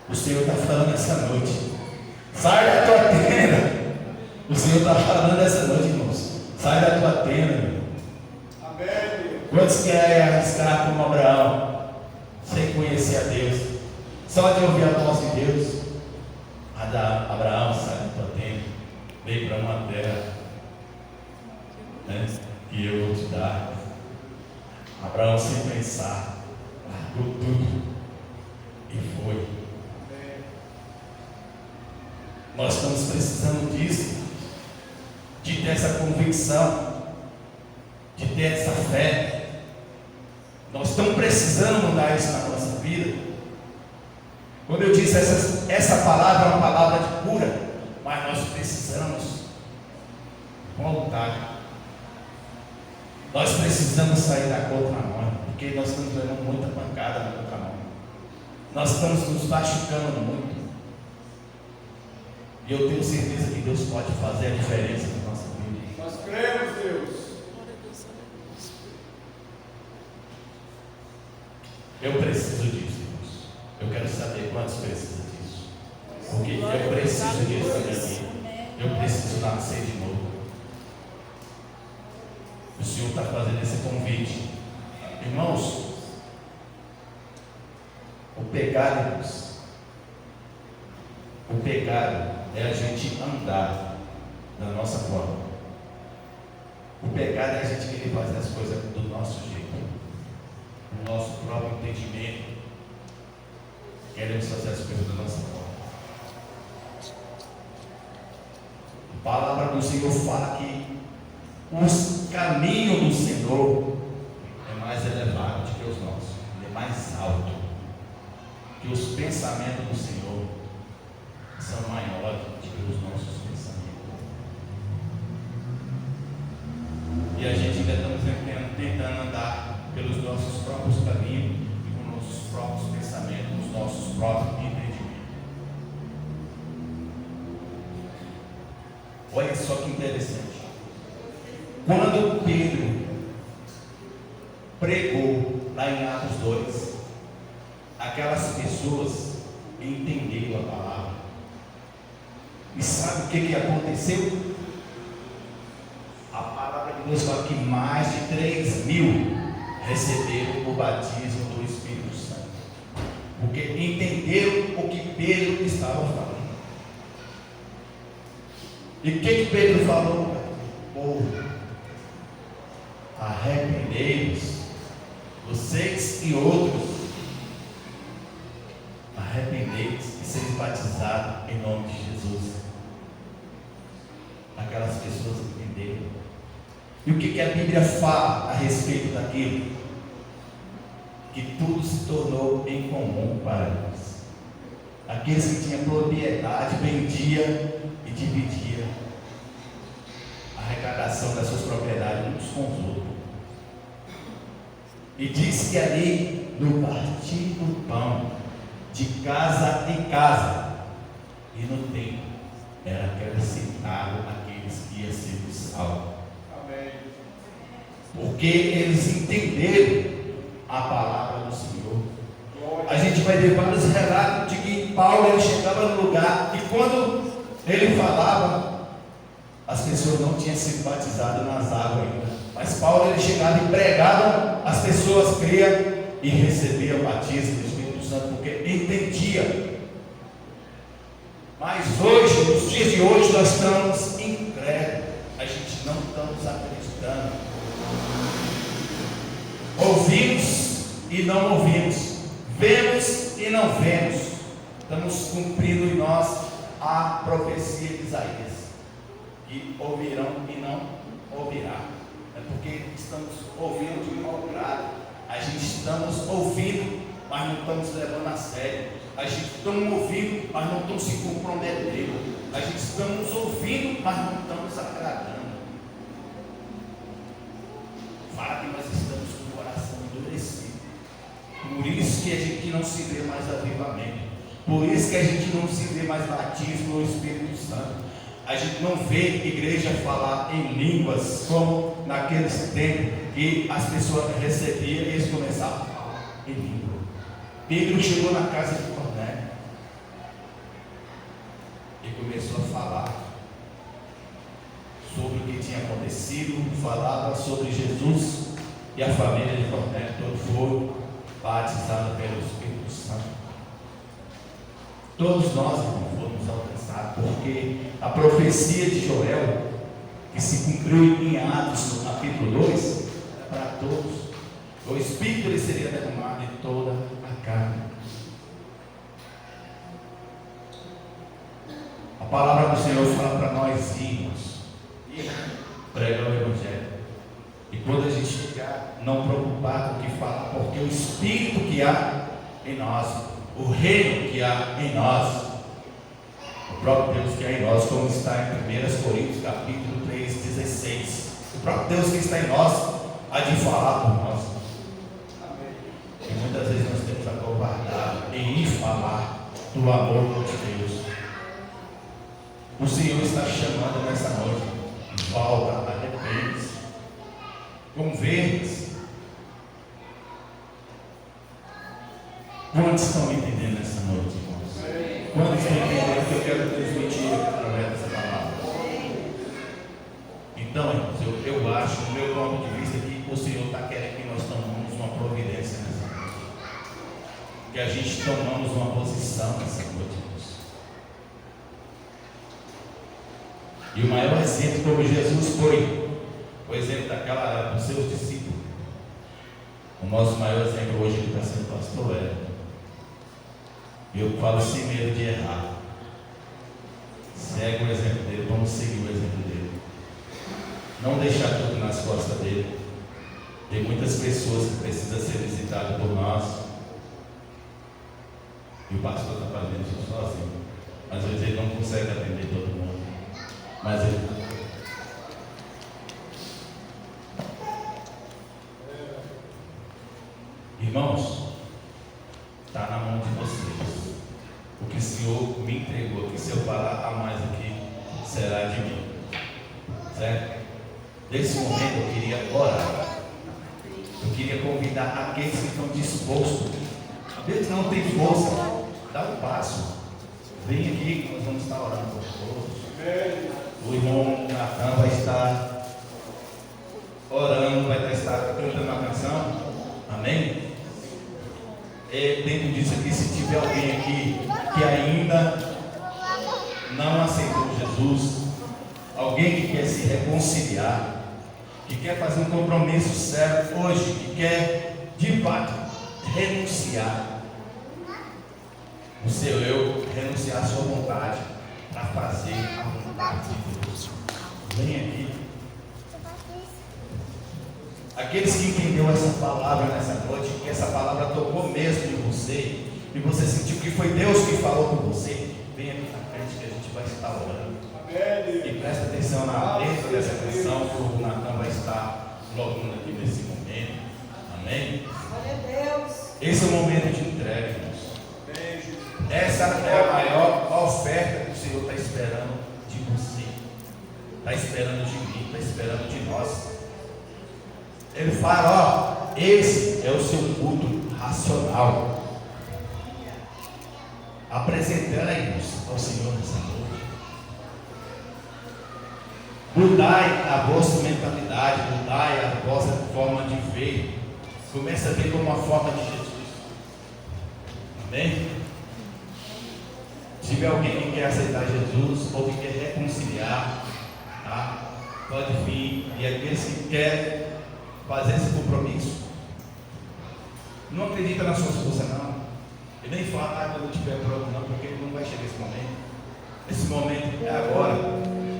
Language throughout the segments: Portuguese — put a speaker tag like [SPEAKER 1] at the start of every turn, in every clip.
[SPEAKER 1] O Senhor está falando essa noite. Sai da tua tenda. O Senhor está falando essa noite, irmãos. Sai da tua tenda, meu. Amém. Quantos querem arriscar como Abraão, sem conhecer a Deus, só de ouvir a voz de Deus? Abraão, sai da tua tenda, vem para uma terra, né, que eu vou te dar. Abraão, sem pensar, largou tudo e foi. Nós estamos precisando disso, de ter essa convicção, de ter essa fé. Nós estamos precisando mudar isso na nossa vida. Quando eu disse essa palavra é uma palavra de cura, mas nós precisamos voltar. Nós precisamos sair da contramão, porque nós estamos levando muita pancada na contramão. Nós estamos nos machucando muito. E eu tenho certeza que Deus pode fazer a diferença na nossa vida.
[SPEAKER 2] Nós cremos, Deus.
[SPEAKER 1] Eu preciso disso, Deus. Eu quero saber quantos precisam disso. Porque eu preciso disso na minha vida. Eu preciso nascer de novo. O Senhor está fazendo esse convite. Irmãos, o pecado, irmãos, o pecado é a gente andar da nossa forma. O pecado é a gente querer fazer as coisas do nosso jeito, do nosso próprio entendimento. Queremos fazer as coisas da nossa forma. A palavra do Senhor fala que os caminhos do Senhor é mais elevado do que os nossos, é mais alto, que os pensamentos do Senhor são maiores do que os nossos pensamentos. E a gente ainda estamos tentando andar pelos nossos próprios caminhos e com nossos próprios pensamentos, os nossos próprios entendimentos. Olha só que interessante. Quando Pedro pregou lá em Atos 2, aquelas pessoas entenderam a palavra. E sabe o que aconteceu? A palavra de Deus fala que mais de 3.000 receberam o batismo do Espírito Santo, porque entenderam o que Pedro estava falando. E o que Pedro falou? Povo, arrependei-vos, vocês e outros, arrependei-vos e sejam batizados em nome de Jesus. Aquelas pessoas entenderam. E o que a Bíblia fala a respeito daquilo? Que tudo se tornou em comum para nós. Aqueles que tinham propriedade vendia e dividia a arrecadação das suas propriedades uns com os outros. E diz que ali no partir do pão, de casa em casa, e no templo era acrescentado aqueles que iam ser salvos. Amém. Porque eles entenderam a palavra do Senhor. A gente vai ver vários relatos de que Paulo ele chegava no lugar e quando ele falava, as pessoas não tinham sido batizadas nas águas ainda. Mas Paulo ele chegava e pregava, as pessoas criam e recebiam o batismo do Espírito Santo, porque entendia. Mas hoje, nos dias de hoje, nós estamos incrédulos, a gente não estamos acreditando. Ouvimos e não ouvimos, vemos e não vemos. Estamos cumprindo em nós a profecia de Isaías, que ouvirão e não ouvirá. É porque estamos ouvindo de mau grado. A gente estamos ouvindo, mas não estamos levando a sério. A gente estamos ouvindo, mas não estamos se comprometendo. A gente estamos ouvindo, mas não estamos agradando. Fala que nós estamos com o coração endurecido. Por isso que a gente não se vê mais avivamento. Por isso que a gente não se vê mais batismo no Espírito Santo. A gente não vê igreja falar em línguas como naqueles tempos que as pessoas recebiam e eles começavam a falar em língua. Pedro chegou na casa de Cornélio começou a falar sobre o que tinha acontecido, falava sobre Jesus e a família de Cornélio, todos foram batizados pelo Espírito Santo. Todos nós, irmãos, fomos alcançados, porque a profecia de Joel, que se cumpriu em Atos, no capítulo 2, era para todos. O Espírito ele seria derramado em toda a carne. A palavra do Senhor fala para nós irmos e pregar o Evangelho. E quando a gente chegar, não preocupar com o que falar, porque o Espírito que há em nós, o reino que há em nós, o próprio Deus que há em nós, como está em 1 Coríntios capítulo 3:16, o próprio Deus que está em nós há de falar por nós. E muitas vezes nós temos acovardado em ir falar do amor de Deus. O Senhor está chamando nessa noite. Volta, arrepende-se, converte-se. Quantos estão entendendo essa noite, irmãos? Quantos estão entendendo o que eu quero transmitir através dessa palavra? Então, irmãos, eu acho, no meu ponto de vista, que o Senhor está querendo que nós tomemos uma providência nessa noite. Que a gente tomamos uma posição nessa noite, irmãos. E o maior exemplo, como Jesus foi, o exemplo dos seus discípulos. O nosso maior exemplo hoje está sendo o pastor Hélio. Eu falo sem medo de errar. Segue o exemplo dele, vamos seguir o exemplo dele. Não deixar tudo nas costas dele. Tem muitas pessoas que precisam ser visitadas por nós. E o pastor está fazendo isso sozinho. Às vezes ele não consegue atender todo mundo. Mas ele... Irmãos, está na mão de vocês. O que o Senhor me entregou, que se eu falar a mais aqui, será de mim. Certo? Nesse momento eu queria orar. Eu queria convidar aqueles que estão dispostos. Eles não têm força. Dá um passo. Vem aqui que nós vamos estar orando por todos. O irmão Natan vai estar orando, vai estar cantando uma canção. Amém? Dentro disso aqui, se tiver alguém aqui que ainda não aceitou Jesus, alguém que quer se reconciliar, que quer fazer um compromisso sério hoje, que quer de fato renunciar o seu eu, renunciar a sua vontade para fazer a vontade de Deus, vem aqui. Aqueles que entenderam essa palavra nessa noite, que essa palavra tocou mesmo em você, e você sentiu que foi Deus que falou com você, vem aqui na frente que a gente vai estar orando. E presta atenção na letra dessa canção, que o Natan vai estar louvando aqui nesse momento. Amém? Esse é o momento de entrega, irmãos. Essa é a maior oferta que o Senhor está esperando de você, está esperando de mim, está esperando de nós. Ele fala, esse é o seu culto racional. Apresentai-vos ao Senhor nessa noite. Mudai a vossa mentalidade, mudai a vossa forma de ver. Comece a ver como uma forma de Jesus. Amém? Se tiver alguém que quer aceitar Jesus ou que quer reconciliar, tá? Pode vir. E aqueles que querem fazer esse compromisso, não acredita nas suas forças não, e nem fala quando estiver pronto não, porque não vai chegar esse momento. Esse momento é agora.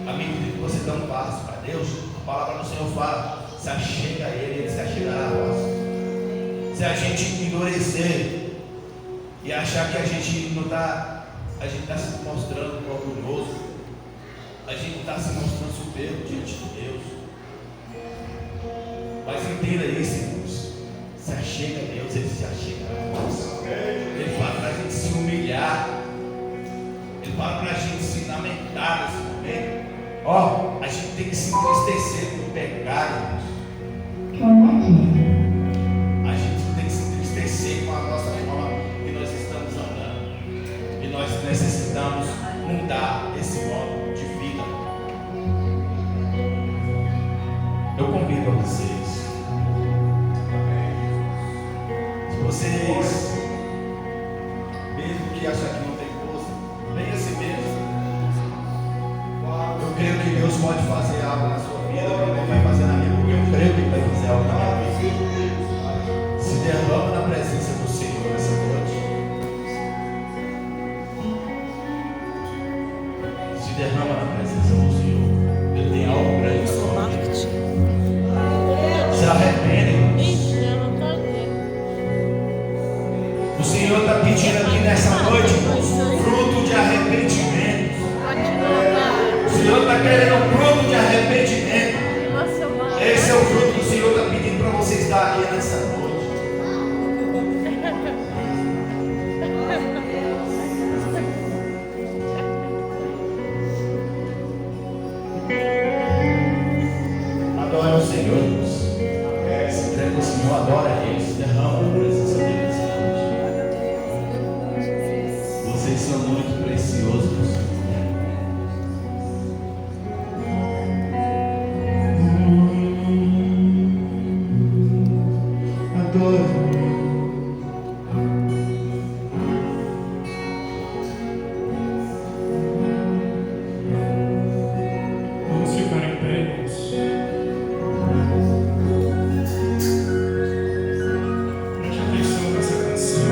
[SPEAKER 1] À medida que você dá um passo para Deus, a palavra do Senhor fala, se achega a Ele, Ele se achegará a nós. Se a gente endurecer e achar que a gente não está, a gente está se mostrando orgulhoso, a gente está se mostrando soberbo diante de Deus. Mas entenda isso, irmãos. Se achega a Deus, Ele se achega a nós. Ele fala para a gente se humilhar. Ele fala para a gente se lamentar nesse momento. Ó, a gente tem que se entristecer com o pecado, irmãos. A gente tem que se entristecer com a nossa forma que nós estamos andando. E nós necessitamos mudar esse que acha que não tem força, bem assim mesmo. Eu creio que Deus pode fazer algo na sua vida, que Ele vai fazer na minha vida. Eu creio que Ele vai fazer algo na minha vida. Se derrama na presença do Senhor nessa noite. Se derrama na presença do Senhor. Ele tem algo grande na sua vida. Se arrepende. O Senhor está pedindo aqui nessa noite fruto de arrependimento. O Senhor está querendo um fruto de arrependimento. Esse é o fruto que o Senhor está pedindo para vocês dar aqui nessa noite. Adora o Senhor, Deus. Se entrega ao Senhor, adora Ele, se derrama na presença.